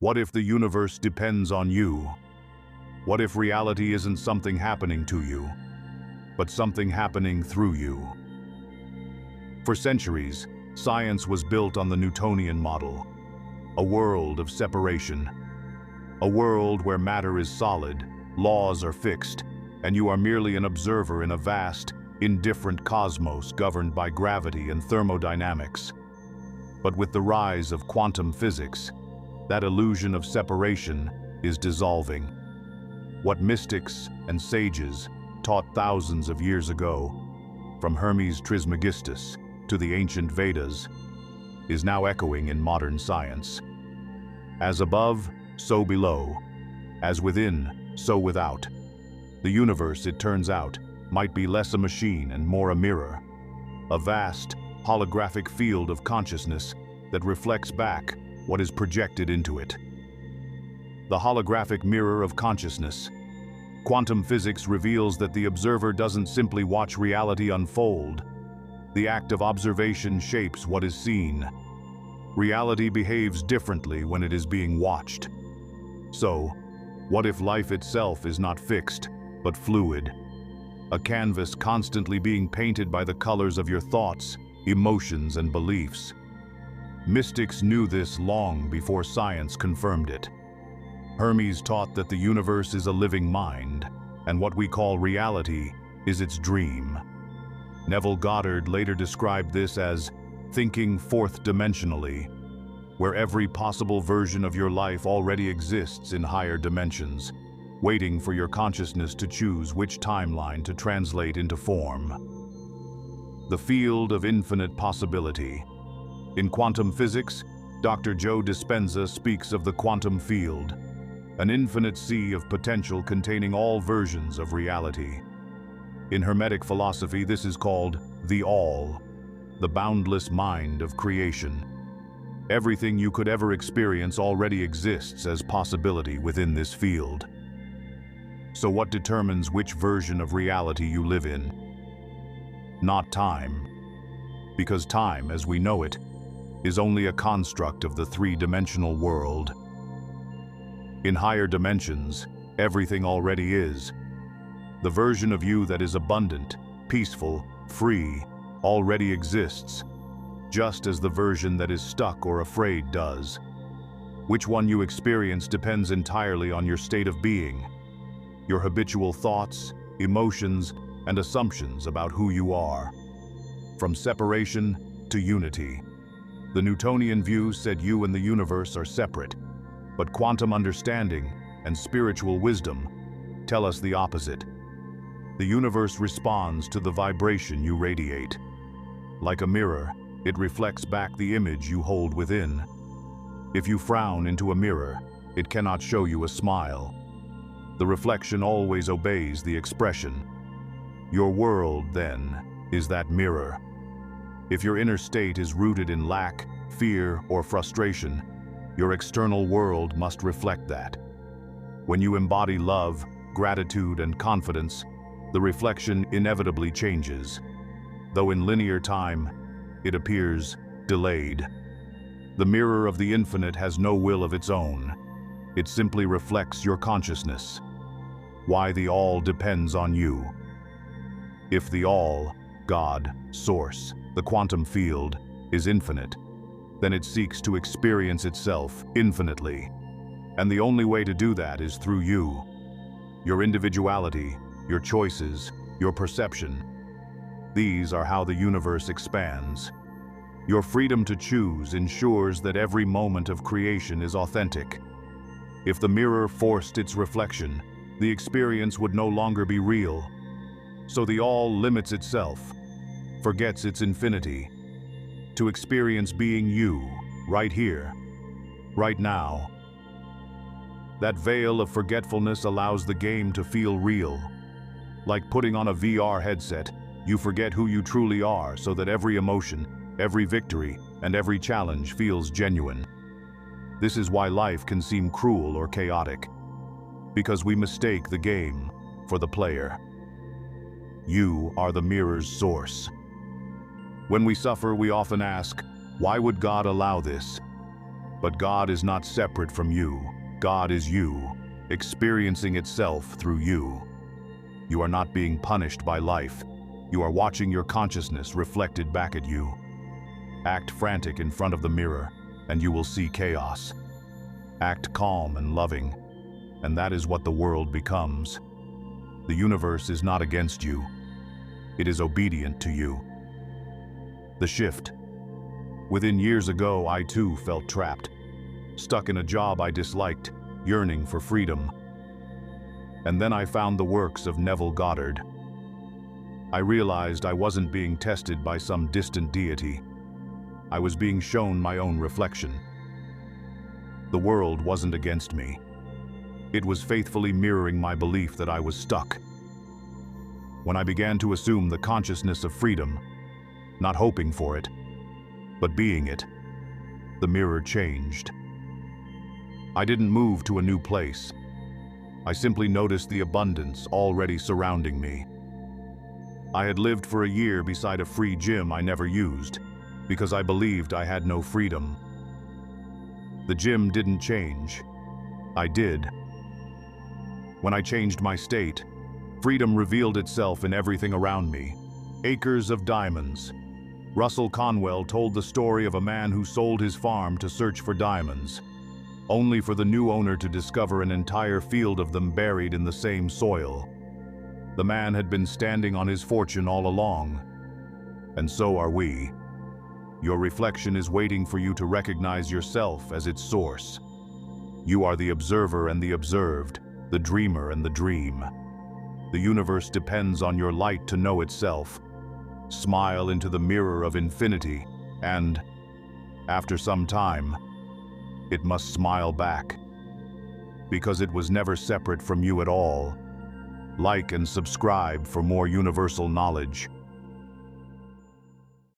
What if the universe depends on you? What if reality isn't something happening to you, but something happening through you? For centuries, science was built on the Newtonian model, a world of separation, a world where matter is solid, laws are fixed, and you are merely an observer in a vast, indifferent cosmos governed by gravity and thermodynamics. But with the rise of quantum physics, that illusion of separation is dissolving. What mystics and sages taught thousands of years ago, from Hermes Trismegistus to the ancient Vedas, is now echoing in modern science. As above, so below. As within, so without. The universe, it turns out, might be less a machine and more a mirror. A vast, holographic field of consciousness that reflects back what is projected into it. The holographic mirror of consciousness. Quantum physics reveals that the observer doesn't simply watch reality unfold. The act of observation shapes what is seen. Reality behaves differently when it is being watched. So, what if life itself is not fixed, but fluid? A canvas constantly being painted by the colors of your thoughts, emotions, and beliefs. Mystics knew this long before science confirmed it. Hermes taught that the universe is a living mind, and what we call reality is its dream. Neville Goddard later described this as thinking fourth-dimensionally, where every possible version of your life already exists in higher dimensions, waiting for your consciousness to choose which timeline to translate into form. The field of infinite possibility. In quantum physics, Dr. Joe Dispenza speaks of the quantum field, an infinite sea of potential containing all versions of reality. In Hermetic philosophy, this is called the All, the boundless mind of creation. Everything you could ever experience already exists as possibility within this field. So what determines which version of reality you live in? Not time. Because time, as we know it, is only a construct of the three-dimensional world. In higher dimensions, everything already is. The version of you that is abundant, peaceful, free, already exists, just as the version that is stuck or afraid does. Which one you experience depends entirely on your state of being, your habitual thoughts, emotions, and assumptions about who you are. From separation to unity. The Newtonian view said you and the universe are separate, but quantum understanding and spiritual wisdom tell us the opposite. The universe responds to the vibration you radiate. Like a mirror, it reflects back the image you hold within. If you frown into a mirror, it cannot show you a smile. The reflection always obeys the expression. Your world, then, is that mirror. If your inner state is rooted in lack, fear, or frustration, your external world must reflect that. When you embody love, gratitude, and confidence, the reflection inevitably changes. Though in linear time, it appears delayed. The mirror of the infinite has no will of its own. It simply reflects your consciousness. Why the all depends on you. If the all, God, source, the quantum field, is infinite, then it seeks to experience itself infinitely. And the only way to do that is through you. Your individuality, your choices, your perception. These are how the universe expands. Your freedom to choose ensures that every moment of creation is authentic. If the mirror forced its reflection, the experience would no longer be real. So the all limits itself, forgets its infinity, to experience being you, right here, right now. That veil of forgetfulness allows the game to feel real. Like putting on a VR headset, you forget who you truly are so that every emotion, every victory, and every challenge feels genuine. This is why life can seem cruel or chaotic, because we mistake the game for the player. You are the mirror's source. When we suffer, we often ask, why would God allow this? But God is not separate from you. God is you, experiencing itself through you. You are not being punished by life. You are watching your consciousness reflected back at you. Act frantic in front of the mirror, and you will see chaos. Act calm and loving, and that is what the world becomes. The universe is not against you. It is obedient to you. The shift. Within years ago, I too felt trapped, stuck in a job I disliked, yearning for freedom. And then I found the works of Neville Goddard. I realized I wasn't being tested by some distant deity. I was being shown my own reflection. The world wasn't against me. It was faithfully mirroring my belief that I was stuck. When I began to assume the consciousness of freedom, not hoping for it, but being it, the mirror changed. I didn't move to a new place. I simply noticed the abundance already surrounding me. I had lived for a year beside a free gym I never used, because I believed I had no freedom. The gym didn't change. I did. When I changed my state, freedom revealed itself in everything around me. Acres of diamonds. Russell Conwell told the story of a man who sold his farm to search for diamonds, only for the new owner to discover an entire field of them buried in the same soil. The man had been standing on his fortune all along, and so are we. Your reflection is waiting for you to recognize yourself as its source. You are the observer and the observed, the dreamer and the dream. The universe depends on your light to know itself. Smile into the mirror of infinity, and, after some time, it must smile back. Because it was never separate from you at all. Like and subscribe for more universal knowledge.